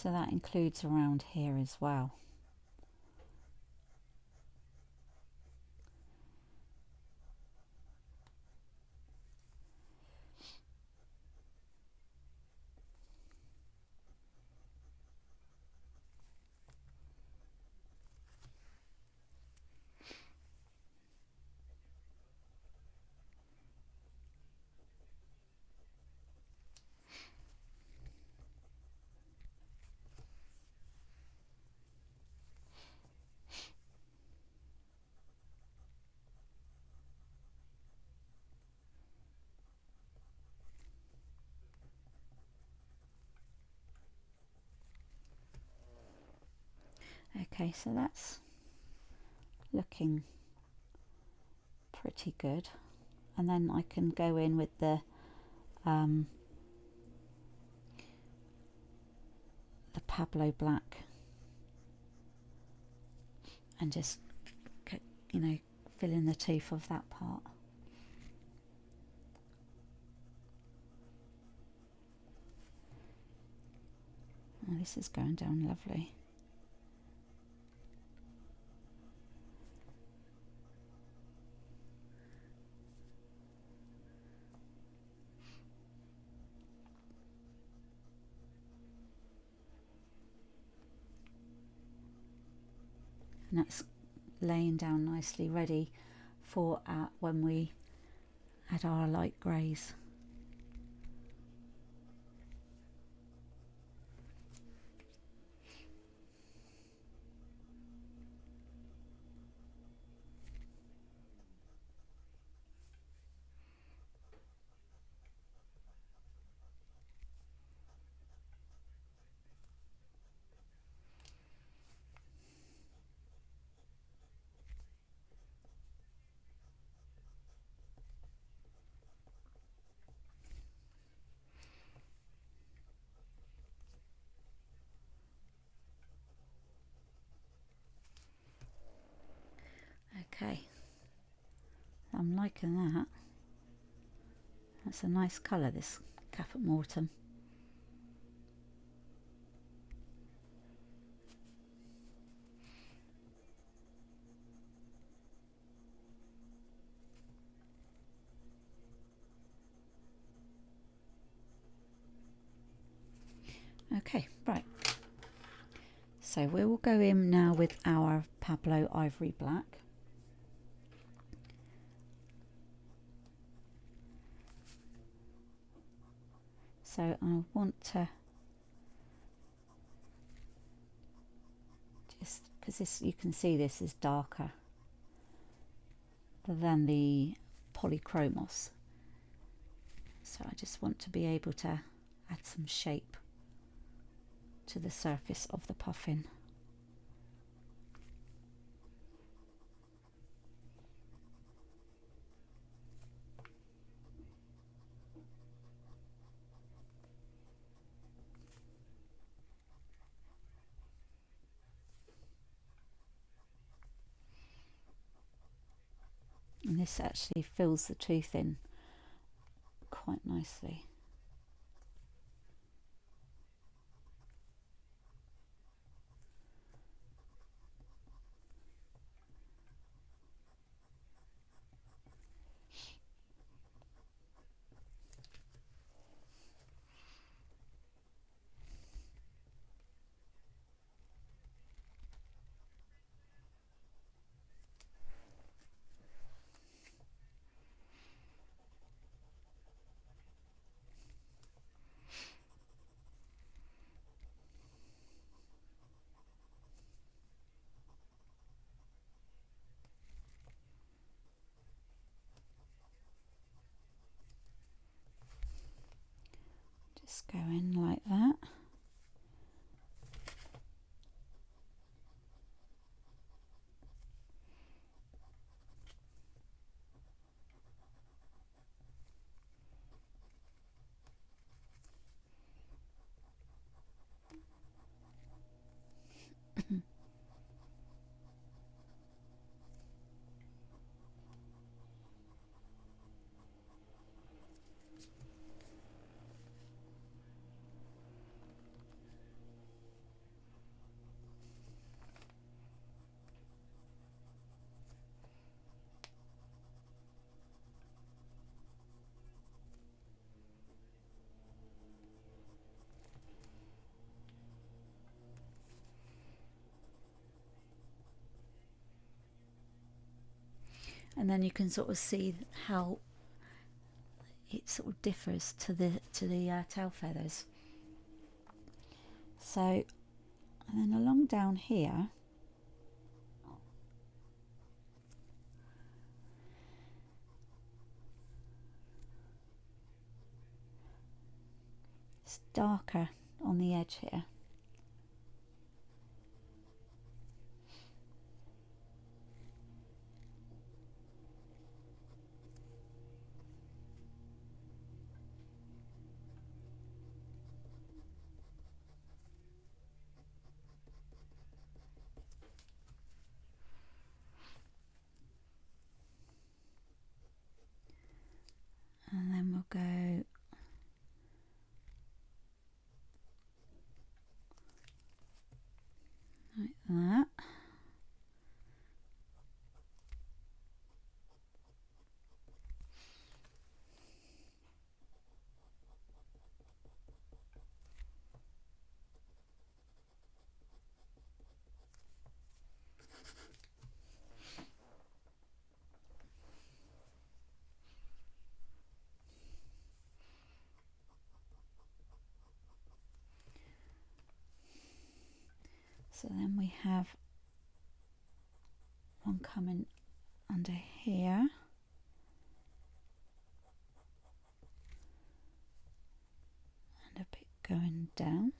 So that includes around here as well. Okay, so that's looking pretty good, and then I can go in with the Pablo black and just, you know, fill in the tooth of that part. Oh, this is going down lovely. And that's laying down nicely, ready for when we add our light greys. Okay, I'm liking that. That's a nice colour, this Caput Mortem. Okay, right. So we will go in now with our Pablo Ivory Black. So I want to just, because this, you can see this is darker than the Polychromos. So I just want to be able to add some shape to the surface of the puffin. And this actually fills the tooth in quite nicely. Just go in like that. and then you can sort of see how it sort of differs to the tail feathers. So, and then along down here, it's darker on the edge here. And then we'll go like that. So then we have one coming under here, and a bit going down.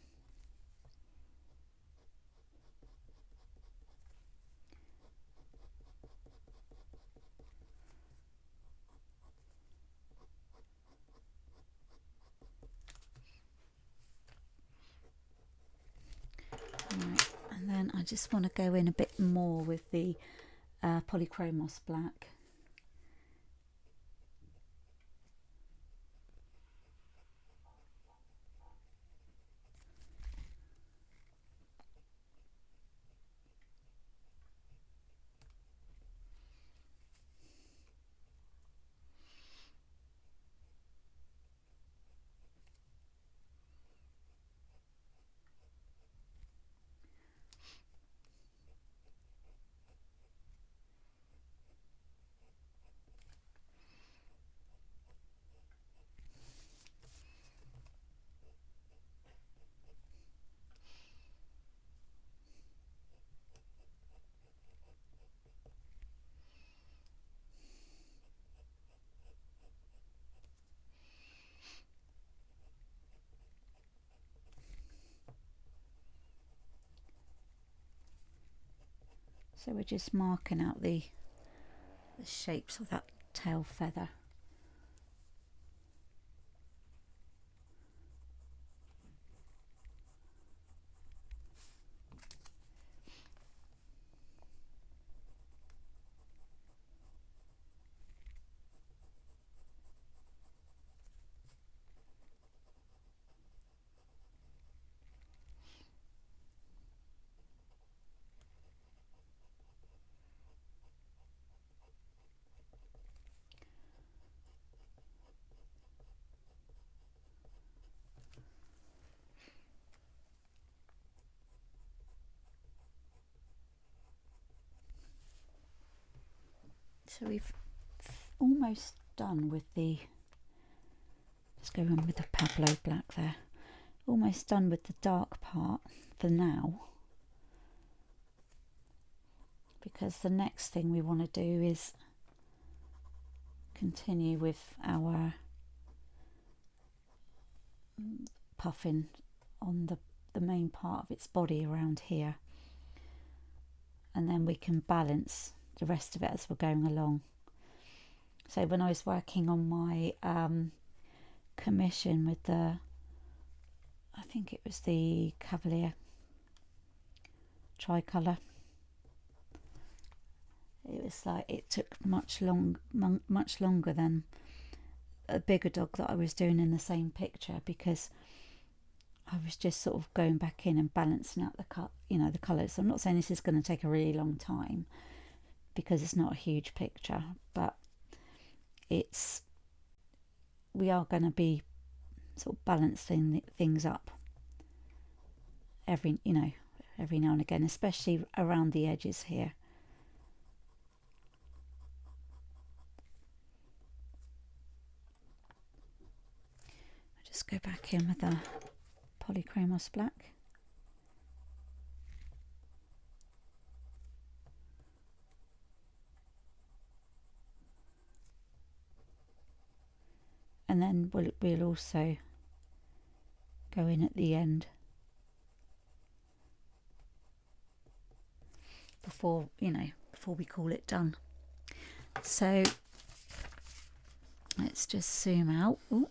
Right, and then I just want to go in a bit more with the polychromos black. So we're just marking out the shapes of that tail feather. So we've almost done with the, let's go on with the Pablo black there, almost done with the dark part for now, because the next thing we want to do is continue with our puffin on the main part of its body around here, and then we can balance the rest of it as we're going along. So when I was working on my commission with the, I think it was the Cavalier tricolour, it was like it took much longer than a bigger dog that I was doing in the same picture, because I was just sort of going back in and balancing out the colours. I'm not saying this is going to take a really long time, because it's not a huge picture, but we are going to be sort of balancing things up every now and again, especially around the edges here. Just go back in with the polychromos black. And then we'll also go in at the end before we call it done. So let's just zoom out. Ooh,